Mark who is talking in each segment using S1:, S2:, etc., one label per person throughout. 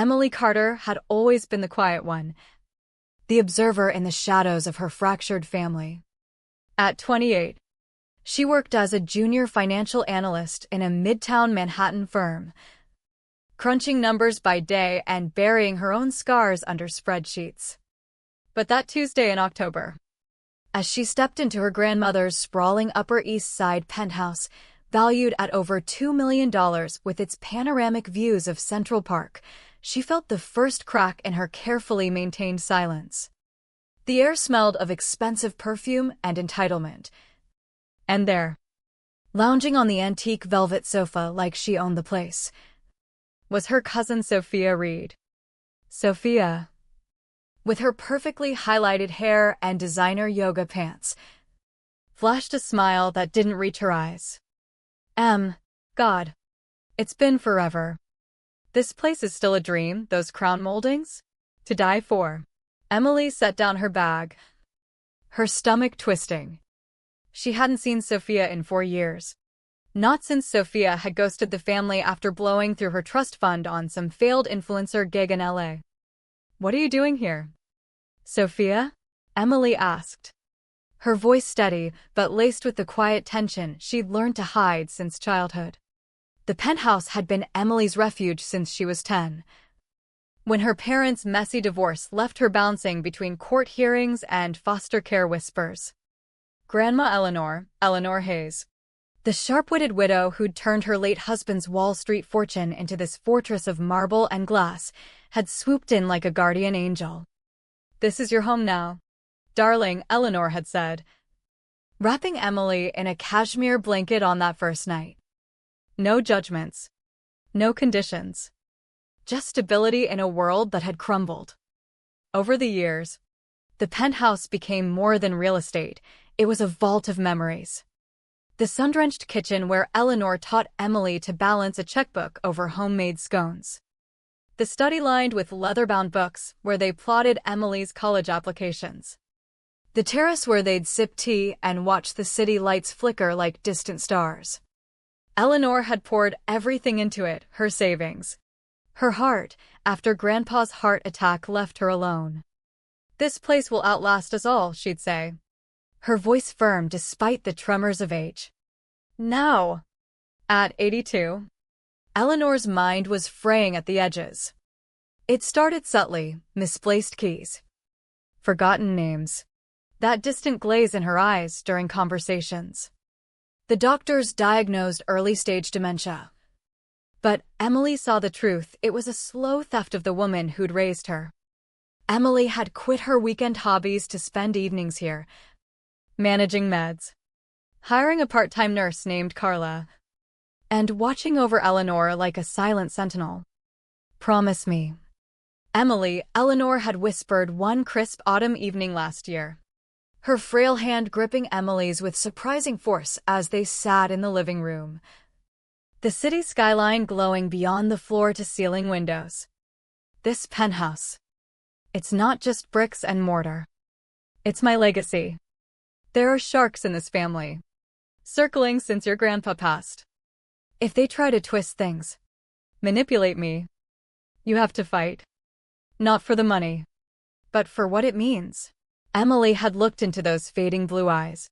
S1: Emily Carter had always been the quiet one, the observer in the shadows of her fractured family. At 28, she worked as a junior financial analyst in a midtown Manhattan firm, crunching numbers by day and burying her own scars under spreadsheets. But that Tuesday in October, as she stepped into her grandmother's sprawling Upper East Side penthouse, valued at over $2 million with its panoramic views of Central Park, she felt the first crack in her carefully maintained silence. The air smelled of expensive perfume and entitlement. And there, lounging on the antique velvet sofa like she owned the place, was her cousin Sophia Reed. Sophia, with her perfectly highlighted hair and designer yoga pants, flashed a smile that didn't reach her eyes. God, it's been forever. This place is still a dream, those crown moldings? To die for. Emily set down her bag, her stomach twisting. She hadn't seen Sophia in 4 years. Not since Sophia had ghosted the family after blowing through her trust fund on some failed influencer gig in LA. "What are you doing here, Sophia?" Emily asked, her voice steady but laced with the quiet tension she'd learned to hide since childhood. The penthouse had been Emily's refuge since she was 10. When her parents' messy divorce left her bouncing between court hearings and foster care whispers. Grandma Eleanor Hayes, the sharp-witted widow who'd turned her late husband's Wall Street fortune into this fortress of marble and glass, had swooped in like a guardian angel. "This is your home now, darling," Eleanor had said, wrapping Emily in a cashmere blanket on that first night. No judgments. No conditions. Just stability in a world that had crumbled. Over the years, the penthouse became more than real estate. It was a vault of memories. The sun-drenched kitchen where Eleanor taught Emily to balance a checkbook over homemade scones. The study lined with leather-bound books where they plotted Emily's college applications. The terrace where they'd sip tea and watch the city lights flicker like distant stars. Eleanor had poured everything into it, her savings. Her heart, after Grandpa's heart attack left her alone. "This place will outlast us all," she'd say, her voice firm despite the tremors of age. Now, at 82, Eleanor's mind was fraying at the edges. It started subtly, misplaced keys, forgotten names, that distant glaze in her eyes during conversations. The doctors diagnosed early-stage dementia. But Emily saw the truth. It was a slow theft of the woman who'd raised her. Emily had quit her weekend hobbies to spend evenings here, managing meds, hiring a part-time nurse named Carla, and watching over Eleanor like a silent sentinel. "Promise me, Emily," Eleanor had whispered one crisp autumn evening last year, her frail hand gripping Emily's with surprising force as they sat in the living room. The city skyline glowing beyond the floor-to-ceiling windows. "This penthouse. It's not just bricks and mortar. It's my legacy. There are sharks in this family, circling since your grandpa passed. If they try to twist things, manipulate me, you have to fight. Not for the money, but for what it means." Emily had looked into those fading blue eyes,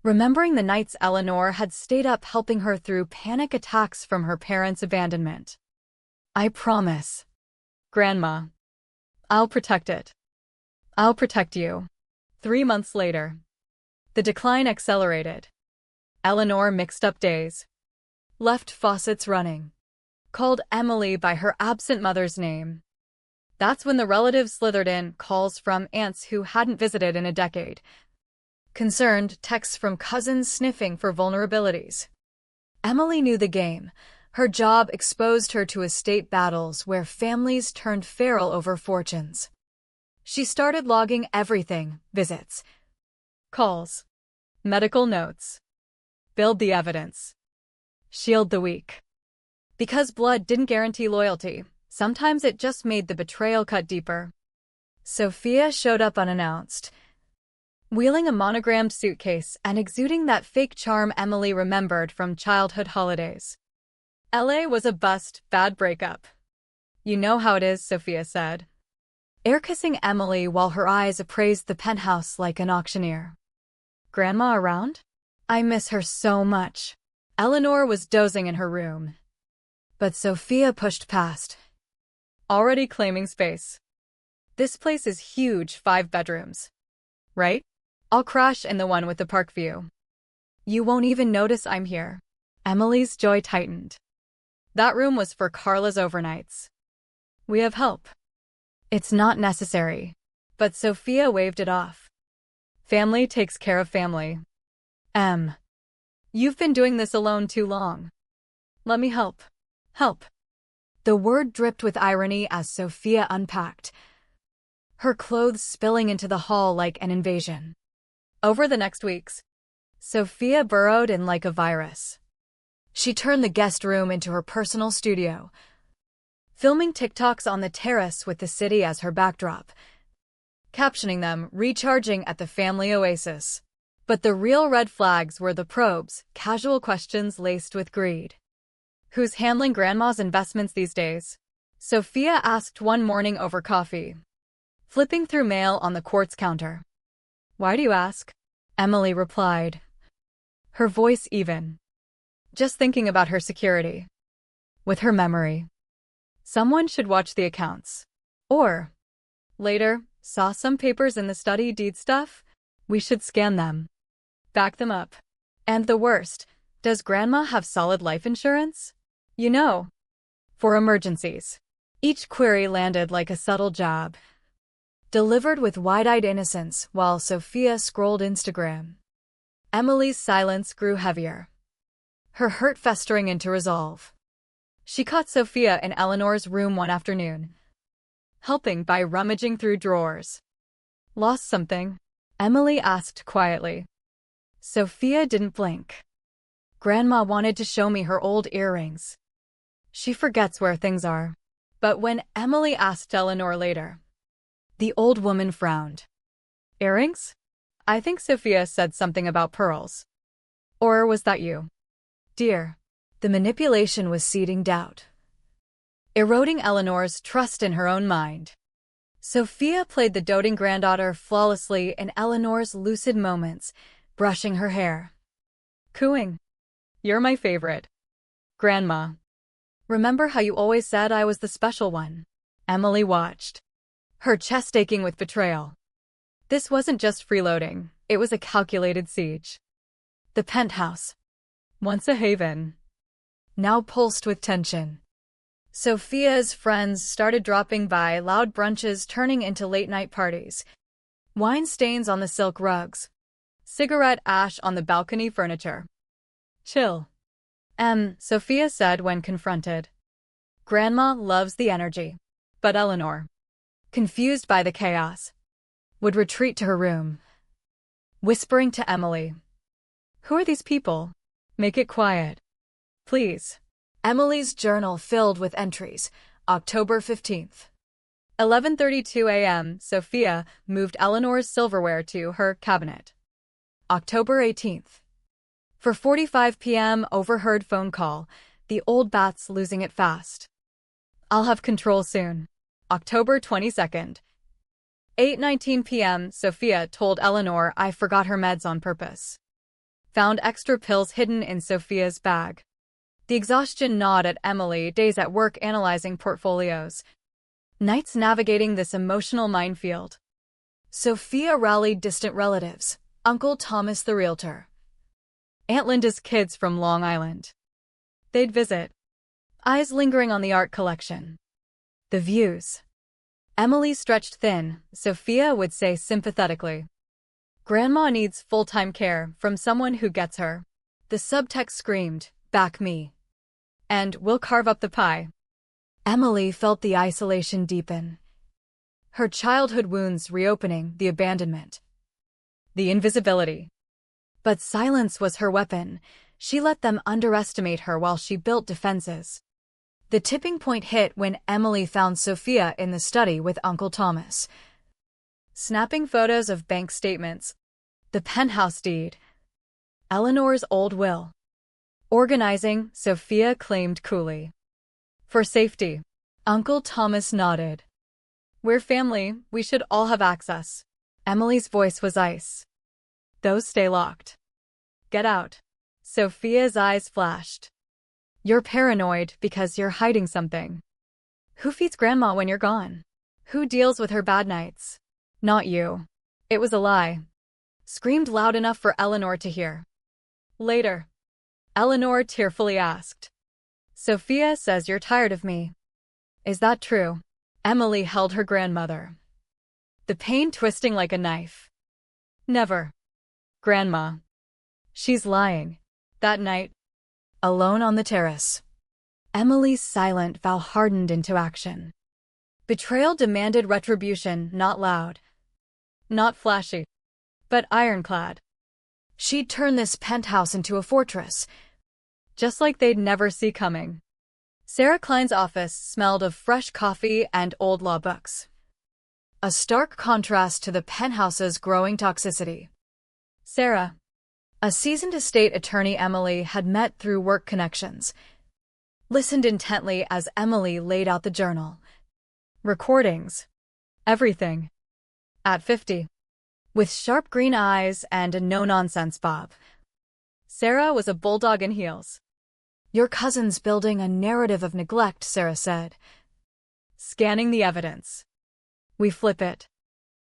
S1: remembering the nights Eleanor had stayed up helping her through panic attacks from her parents' abandonment. "I promise, Grandma. I'll protect it. I'll protect you." 3 months later, the decline accelerated. Eleanor mixed up days, left faucets running, called Emily by her absent mother's name. That's when the relatives slithered in, calls from aunts who hadn't visited in a decade. Concerned texts from cousins sniffing for vulnerabilities. Emily knew the game. Her job exposed her to estate battles where families turned feral over fortunes. She started logging everything: visits, calls, medical notes. Build the evidence. Shield the weak. Because blood didn't guarantee loyalty, sometimes it just made the betrayal cut deeper. Sophia showed up unannounced, wheeling a monogrammed suitcase and exuding that fake charm Emily remembered from childhood holidays. LA was a bust, bad breakup. You know how it is, Sophia said, air-kissing Emily while her eyes appraised the penthouse like an auctioneer. Grandma around? I miss her so much. Eleanor was dozing in her room. But Sophia pushed past, already claiming space. This place is huge, 5 bedrooms. Right? I'll crash in the one with the park view. You won't even notice I'm here. Emily's joy tightened. That room was for Carla's overnights. We have help. It's not necessary. But Sophia waved it off. Family takes care of family. You've been doing this alone too long. Let me help. Help. The word dripped with irony as Sophia unpacked, her clothes spilling into the hall like an invasion. Over the next weeks, Sophia burrowed in like a virus. She turned the guest room into her personal studio, filming TikToks on the terrace with the city as her backdrop, captioning them, recharging at the family oasis. But the real red flags were the probes, casual questions laced with greed. Who's handling Grandma's investments these days? Sophia asked one morning over coffee, flipping through mail on the quartz counter. Why do you ask? Emily replied, her voice even. Just thinking about her security. With her memory. Someone should watch the accounts. Or, later, saw some papers in the study deed stuff? We should scan them. Back them up. And the worst, does Grandma have solid life insurance? You know, for emergencies. Each query landed like a subtle jab, delivered with wide-eyed innocence while Sophia scrolled Instagram. Emily's silence grew heavier, her hurt festering into resolve. She caught Sophia in Eleanor's room one afternoon, helping by rummaging through drawers. Lost something? Emily asked quietly. Sophia didn't blink. Grandma wanted to show me her old earrings. She forgets where things are. But when Emily asked Eleanor later, the old woman frowned. Earrings? I think Sophia said something about pearls. Or was that you? Dear. The manipulation was seeding doubt, eroding Eleanor's trust in her own mind. Sophia played the doting granddaughter flawlessly in Eleanor's lucid moments, brushing her hair. Cooing. You're my favorite. Grandma. Remember how you always said I was the special one? Emily watched, her chest aching with betrayal. This wasn't just freeloading, it was a calculated siege. The penthouse, once a haven, now pulsed with tension. Sophia's friends started dropping by, loud brunches turning into late-night parties, wine stains on the silk rugs, cigarette ash on the balcony furniture. Chill. Sophia said when confronted. Grandma loves the energy. But Eleanor, confused by the chaos, would retreat to her room, whispering to Emily, Who are these people? Make it quiet. Please. Emily's journal filled with entries. October 15th. 11:32 a.m. Sophia moved Eleanor's silverware to her cabinet. October 18th. 4:45 p.m. overheard phone call. The old bat's losing it fast. I'll have control soon. October 22nd. 8:19 p.m. Sophia told Eleanor I forgot her meds on purpose. Found extra pills hidden in Sophia's bag. The exhaustion gnawed at Emily, days at work analyzing portfolios, nights navigating this emotional minefield. Sophia rallied distant relatives, Uncle Thomas the realtor, Aunt Linda's kids from Long Island. They'd visit, eyes lingering on the art collection. The views. Emily stretched thin, Sophia would say sympathetically. Grandma needs full-time care from someone who gets her. The subtext screamed, back me. And we'll carve up the pie. Emily felt the isolation deepen. Her childhood wounds reopening, the abandonment, the invisibility. But silence was her weapon. She let them underestimate her while she built defenses. The tipping point hit when Emily found Sophia in the study with Uncle Thomas, snapping photos of bank statements, the penthouse deed, Eleanor's old will. Organizing, Sophia claimed coolly. For safety. Uncle Thomas nodded. We're family, we should all have access. Emily's voice was ice. Those stay locked. Get out. Sophia's eyes flashed. You're paranoid because you're hiding something. Who feeds Grandma when you're gone? Who deals with her bad nights? Not you. It was a lie. Screamed loud enough for Eleanor to hear. Later, Eleanor tearfully asked. Sophia says you're tired of me. Is that true? Emily held her grandmother, the pain twisting like a knife. Never. Grandma. She's lying. That night, alone on the terrace, Emily's silent vow hardened into action. Betrayal demanded retribution, not loud, not flashy, but ironclad. She'd turn this penthouse into a fortress, just like they'd never see coming. Sarah Klein's office smelled of fresh coffee and old law books, a stark contrast to the penthouse's growing toxicity. Sarah, a seasoned estate attorney Emily had met through work connections, listened intently as Emily laid out the journal. Recordings. Everything. At 50. With sharp green eyes and a no-nonsense bob. Sarah was a bulldog in heels. Your cousin's building a narrative of neglect, Sarah said. Scanning the evidence. We flip it.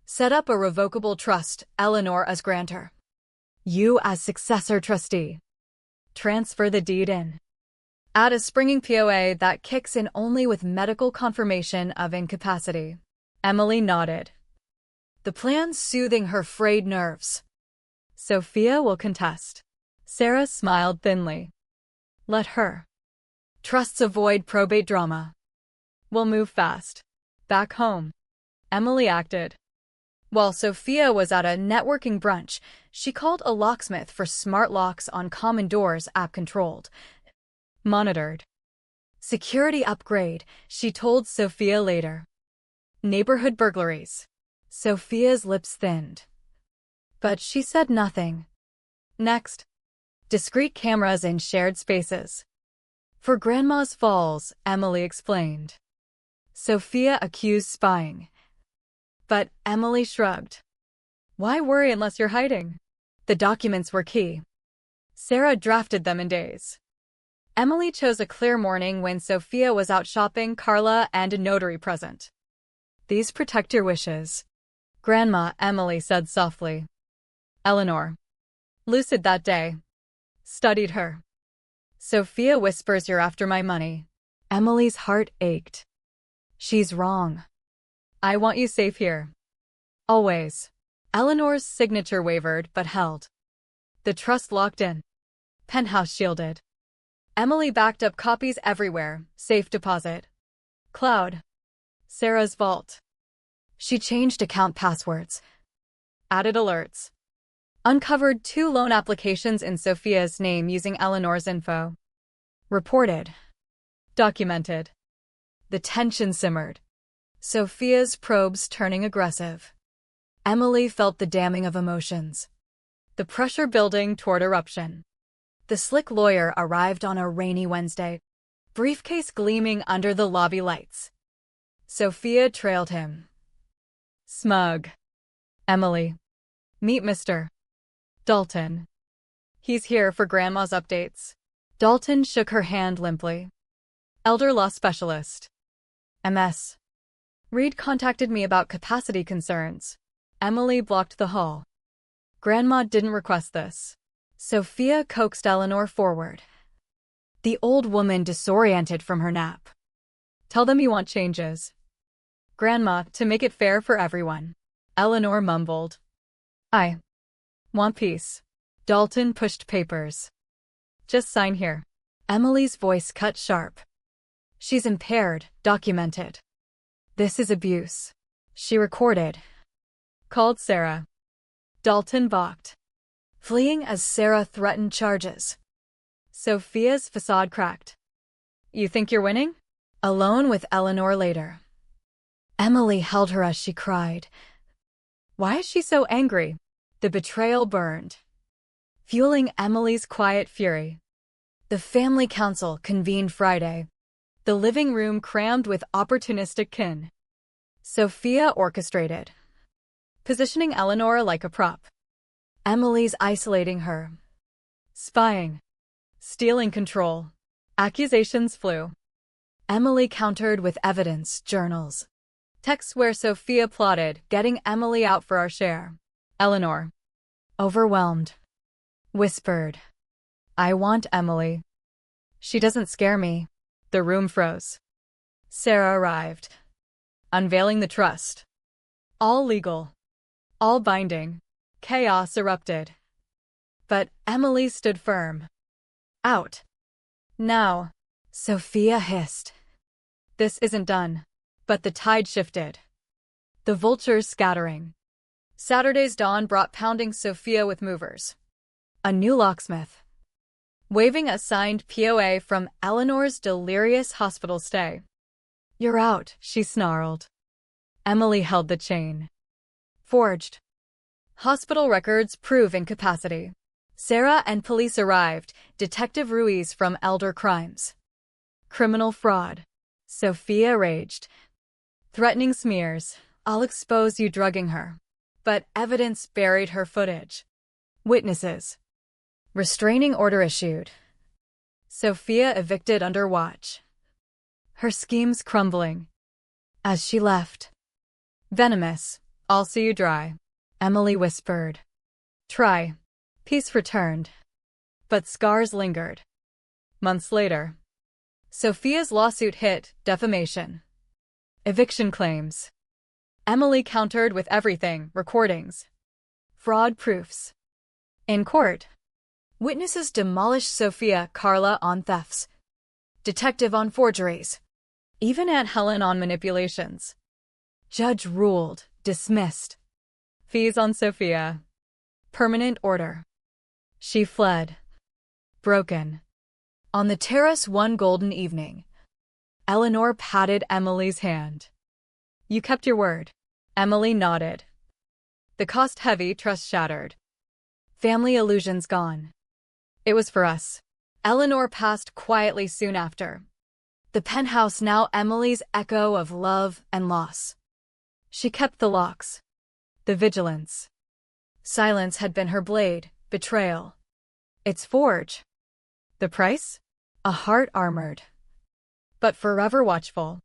S1: Set up a revocable trust, Eleanor as grantor. You as successor trustee. Transfer the deed in. Add a springing POA that kicks in only with medical confirmation of incapacity. Emily nodded, the plan soothing her frayed nerves. Sophia will contest. Sarah smiled thinly. Let her. Trusts avoid probate drama. We'll move fast. Back home. Emily acted. While Sophia was at a networking brunch, she called a locksmith for smart locks on common doors app-controlled. Monitored. Security upgrade, she told Sophia later. Neighborhood burglaries. Sophia's lips thinned. But she said nothing. Next. Discreet cameras in shared spaces. For Grandma's falls, Emily explained. Sophia accused spying. But Emily shrugged. Why worry unless you're hiding? The documents were key. Sarah drafted them in days. Emily chose a clear morning when Sophia was out shopping, Carla and a notary present. These protect your wishes. Grandma, Emily said softly. Eleanor. Lucid that day. Studied her. Sophia whispers you're after my money. Emily's heart ached. She's wrong. I want you safe here. Always. Eleanor's signature wavered but held. The trust locked in. Penthouse shielded. Emily backed up copies everywhere. Safe deposit. Cloud. Sarah's vault. She changed account passwords. Added alerts. Uncovered 2 loan applications in Sophia's name using Eleanor's info. Reported. Documented. The tension simmered. Sophia's probes turning aggressive. Emily felt the damming of emotions. The pressure building toward eruption. The slick lawyer arrived on a rainy Wednesday, briefcase gleaming under the lobby lights. Sophia trailed him. Smug. Emily. Meet Mr. Dalton. He's here for Grandma's updates. Dalton shook her hand limply. Elder law specialist. MS. Reed contacted me about capacity concerns. Emily blocked the hall. Grandma didn't request this. Sophia coaxed Eleanor forward. The old woman disoriented from her nap. Tell them you want changes. Grandma, to make it fair for everyone. Eleanor mumbled. I want peace. Dalton pushed papers. Just sign here. Emily's voice cut sharp. She's impaired, documented. This is abuse. She recorded. Called Sarah. Dalton balked, fleeing as Sarah threatened charges. Sophia's facade cracked. You think you're winning? Alone with Eleanor later. Emily held her as she cried. Why is she so angry? The betrayal burned, fueling Emily's quiet fury. The family council convened Friday. the living room crammed with opportunistic kin. Sophia orchestrated, positioning Eleanor like a prop. Emily's isolating her, spying, stealing control. Accusations flew. Emily countered with evidence, journals, texts where Sophia plotted getting Emily out for our share. Eleanor, overwhelmed, whispered, "I want Emily. She doesn't scare me." The room froze. Sarah arrived, unveiling the trust. All legal, all binding. Chaos erupted. But Emily stood firm. Out. Now. Sophia hissed. This isn't done. But the tide shifted. The vultures scattering. Saturday's dawn brought pounding Sophia with movers. A new locksmith, waving a signed POA from Eleanor's delirious hospital stay. "You're out," she snarled. Emily held the chain. Forged. Hospital records prove incapacity. Sarah and police arrived, Detective Ruiz from Elder Crimes. Criminal fraud. Sophia raged, threatening smears. "I'll expose you drugging her." But evidence buried her footage. Witnesses. Restraining order issued. Sophia evicted under watch. Her schemes crumbling. As she left. Venomous. "I'll see you dry," Emily whispered. Try. Peace returned. But scars lingered. Months later. Sophia's lawsuit hit, defamation. Eviction claims. Emily countered with everything, recordings. Fraud proofs. In court. Witnesses demolished Sophia, Carla on thefts. Detective on forgeries. Even Aunt Helen on manipulations. Judge ruled, dismissed. Fees on Sophia. Permanent order. She fled. Broken. On the terrace one golden evening. Eleanor patted Emily's hand. "You kept your word." Emily nodded. The cost heavy, trust shattered. Family illusions gone. It was for us. Eleanor passed quietly soon after. The penthouse now Emily's echo of love and loss. She kept the locks. The vigilance. Silence had been her blade, betrayal. Its forge. The price? A heart armored. But forever watchful.